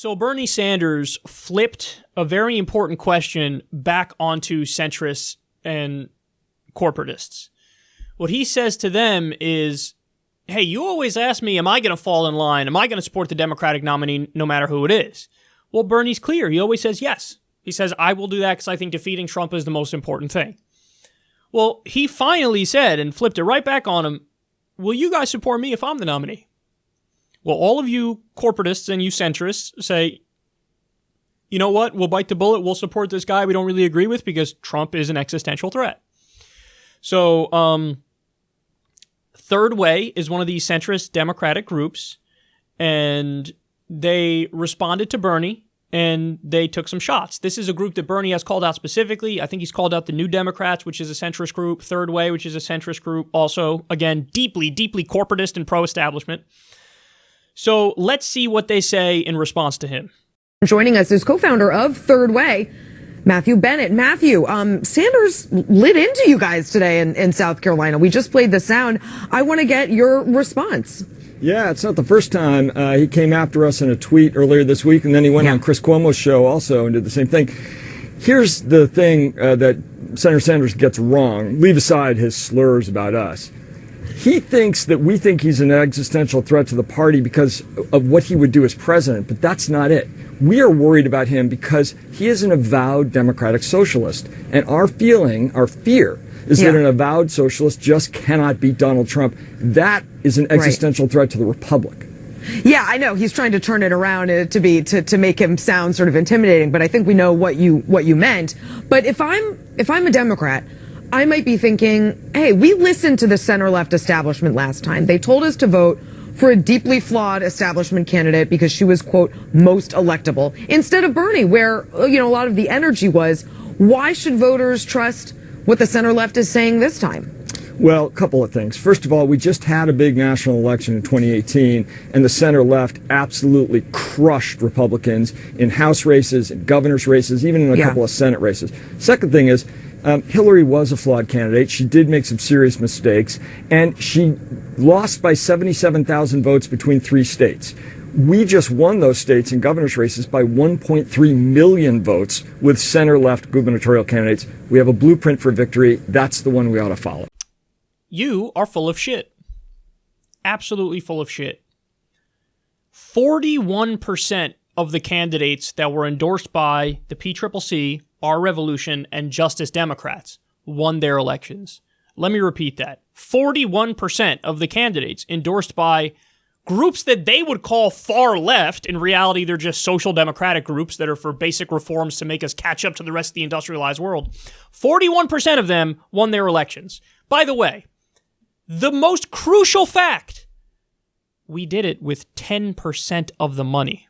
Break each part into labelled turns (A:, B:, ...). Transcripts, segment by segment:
A: So Bernie Sanders flipped a very important question back onto centrists and corporatists. What he says to them is, hey, you always ask me, am I going to fall in line? Am I going to support the Democratic nominee no matter who it is? Well, Bernie's clear. He always says yes. He says, I will do that because I think defeating Trump is the most important thing. Well, he finally said and flipped it right back on him, will you guys support me if I'm the nominee? Well, all of you corporatists and you centrists say, you know what? We'll bite the bullet. We'll support this guy we don't really agree with because Trump is an existential threat. So, Third Way is one of these centrist Democratic groups, and they responded to Bernie, and they took some shots. This is a group that Bernie has called out specifically. I think he's called out the New Democrats, which is a centrist group, Third Way, which is a centrist group, also, again, deeply, deeply corporatist and pro-establishment. So let's see what they say in response to him.
B: Joining us is co-founder of Third Way, Matthew Bennett. Matthew, Sanders lit into you guys today in South Carolina. We just played the sound. I want to get your response.
C: Yeah, it's not the first time. He came after us in a tweet earlier this week, and then he went on Chris Cuomo's show also and did the same thing. Here's the thing that Senator Sanders gets wrong. Leave aside his slurs about us. He thinks that we think he's an existential threat to the party because of what he would do as president, but that's not it. We are worried about him because he is an avowed democratic socialist, and our fear is that an avowed socialist just cannot beat Donald Trump. That is an existential threat to the republic.
B: Yeah, I know he's trying to turn it around to make him sound sort of intimidating, but I think we know what you meant. But if I'm a Democrat, I might be thinking, hey, we listened to the center-left establishment last time. They told us to vote for a deeply flawed establishment candidate because she was, quote, most electable. Instead of Bernie, where, a lot of the energy was, why should voters trust what the center-left is saying this time?
C: Well, a couple of things. First of all, we just had a big national election in 2018, and the center-left absolutely crushed Republicans in House races, in governor's races, even in a couple of Senate races. Second thing is, Hillary was a flawed candidate. She did make some serious mistakes, and she lost by 77,000 votes between 3 states. We just won those states in governor's races by 1.3 million votes with center-left gubernatorial candidates. We have a blueprint for victory. That's the one we ought to follow.
A: You are full of shit. Absolutely full of shit. 41% of the candidates that were endorsed by the PCCC, Our Revolution, and Justice Democrats won their elections. Let me repeat that. 41% of the candidates endorsed by groups that they would call far left. In reality, they're just social democratic groups that are for basic reforms to make us catch up to the rest of the industrialized world. 41% of them won their elections. By the way, the most crucial fact, we did it with 10% of the money.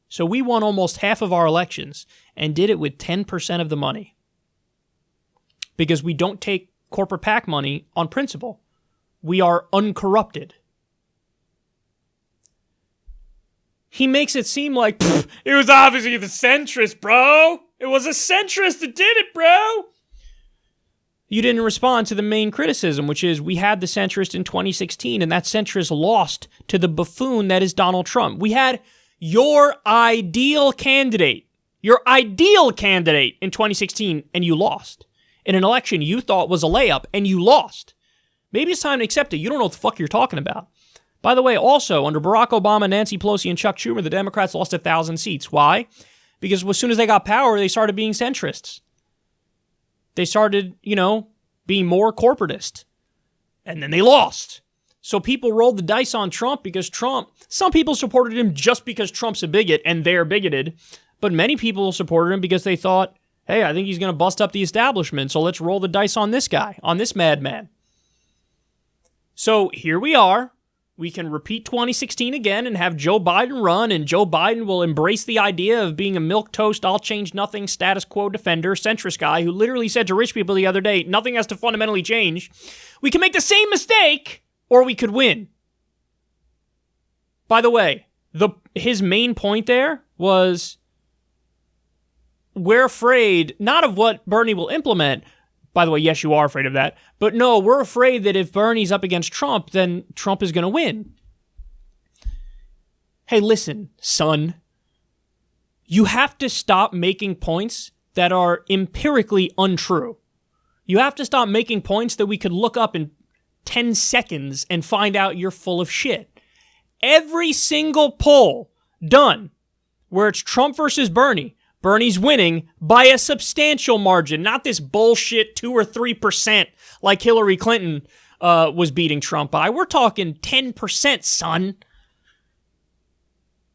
A: So we won almost half of our elections and did it with 10% of the money. Because we don't take corporate PAC money on principle. We are uncorrupted. He makes it seem like, it was obviously the centrist, bro. It was a centrist that did it, bro. You didn't respond to the main criticism, which is we had the centrist in 2016, and that centrist lost to the buffoon that is Donald Trump. We had your ideal candidate in 2016, and you lost. In an election you thought was a layup, and you lost. Maybe it's time to accept it. You don't know what the fuck you're talking about. By the way, also, under Barack Obama, Nancy Pelosi, and Chuck Schumer, the Democrats lost 1,000 seats. Why? Because as soon as they got power, they started being centrists. They started, being more corporatist. And then they lost. So people rolled the dice on Trump because some people supported him just because Trump's a bigot and they're bigoted. But many people supported him because they thought, hey, I think he's going to bust up the establishment, so let's roll the dice on this guy, on this madman. So here we are. We can repeat 2016 again and have Joe Biden run, and Joe Biden will embrace the idea of being a milquetoast, I'll change nothing, status quo defender, centrist guy who literally said to rich people the other day, nothing has to fundamentally change. We can make the same mistake, or we could win. By the way, his main point there was, we're afraid not of what Bernie will implement. By the way, yes, you are afraid of that. But no, we're afraid that if Bernie's up against Trump, then Trump is going to win. hey, listen, son, you have to stop making points that are empirically untrue. You have to stop making points that we could look up in 10 seconds and find out you're full of shit. Every single poll done where it's Trump versus Bernie, Bernie's winning by a substantial margin, not this bullshit 2 or 3% like Hillary Clinton was beating Trump by. We're talking 10%, son.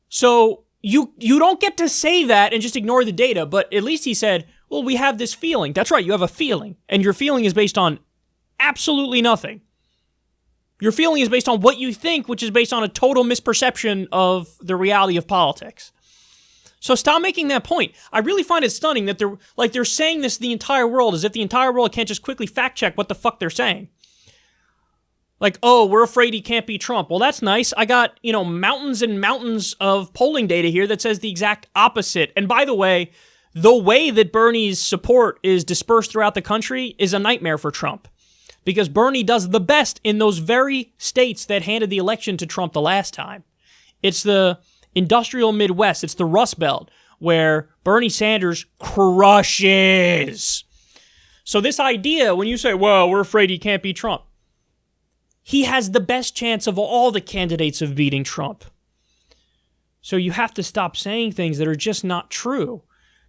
A: So you don't get to say that and just ignore the data, but at least he said, well, we have this feeling. That's right, you have a feeling, and your feeling is based on absolutely nothing. Your feeling is based on what you think, which is based on a total misperception of the reality of politics. So stop making that point. I really find it stunning that they're saying this to the entire world, as if the entire world can't just quickly fact check what the fuck they're saying. Like, oh, we're afraid he can't beat Trump. Well, that's nice. I got, mountains and mountains of polling data here that says the exact opposite. And by the way that Bernie's support is dispersed throughout the country is a nightmare for Trump. Because Bernie does the best in those very states that handed the election to Trump the last time. It's the industrial Midwest. It's the Rust Belt, where Bernie Sanders crushes. So this idea, when you say, well, we're afraid he can't beat Trump, he has the best chance of all the candidates of beating Trump. So you have to stop saying things that are just not true.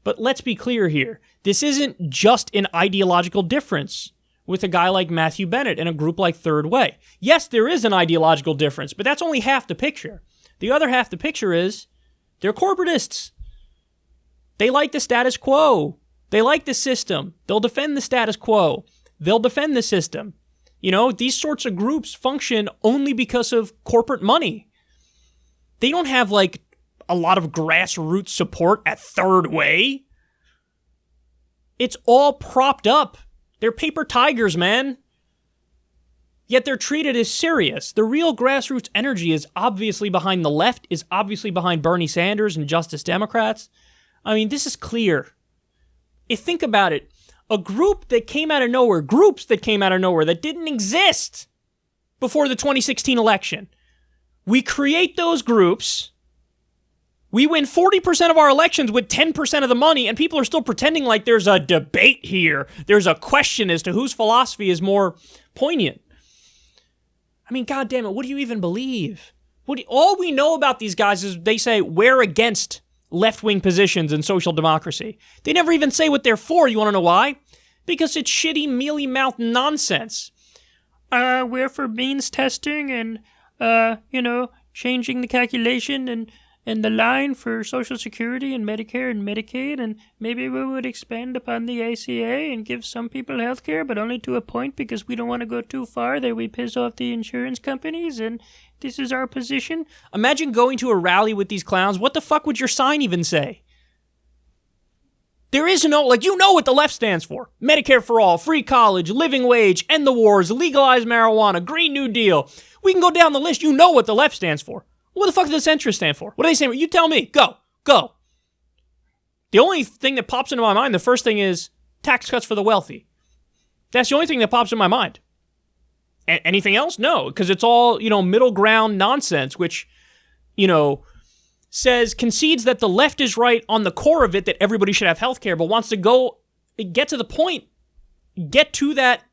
A: But let's be clear here. This isn't just an ideological difference with a guy like Matthew Bennett and a group like Third Way. Yes, there is an ideological difference, but that's only half the picture. The other half the picture is they're corporatists. They like the status quo. They like the system. They'll defend the status quo. They'll defend the system. These sorts of groups function only because of corporate money. They don't have, a lot of grassroots support at Third Way. It's all propped up. They're paper tigers, man. Yet they're treated as serious. The real grassroots energy is obviously behind the left, is obviously behind Bernie Sanders and Justice Democrats. I mean, this is clear. Think about it. Groups that came out of nowhere that didn't exist before the 2016 election. We create those groups. We win 40% of our elections with 10% of the money, and people are still pretending like there's a debate here. There's a question as to whose philosophy is more poignant. I mean, God damn it, what do you even believe? All we know about these guys is they say, we're against left-wing positions in social democracy. They never even say what they're for. You want to know why? Because it's shitty, mealy-mouthed nonsense. We're for means testing and, changing the calculation and the line for Social Security and Medicare and Medicaid, and maybe we would expand upon the ACA and give some people health care, but only to a point because we don't want to go too far that we piss off the insurance companies, and this is our position. Imagine going to a rally with these clowns. What the fuck would your sign even say? There is no, what the left stands for. Medicare for all, free college, living wage, end the wars, legalize marijuana, Green New Deal. We can go down the list. You know what the left stands for. What the fuck does the centrist stand for? What are they saying? You tell me. Go. The only thing that pops into my mind, the first thing is tax cuts for the wealthy. That's the only thing that pops in my mind. Anything else? No, because it's all, middle ground nonsense, which, concedes that the left is right on the core of it, that everybody should have health care, but wants to get to the point, get to that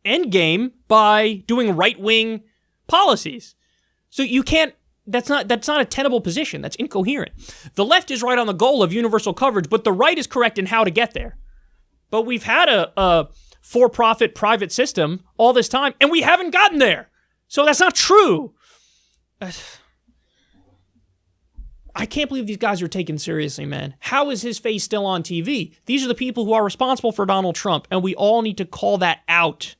A: end game by doing right-wing policies. So you can't, that's not a tenable position. That's incoherent. The left is right on the goal of universal coverage, but the right is correct in how to get there. But we've had a for-profit private system all this time, and we haven't gotten there. So that's not true. I can't believe these guys are taken seriously, man. How is his face still on TV? These are the people who are responsible for Donald Trump, and we all need to call that out.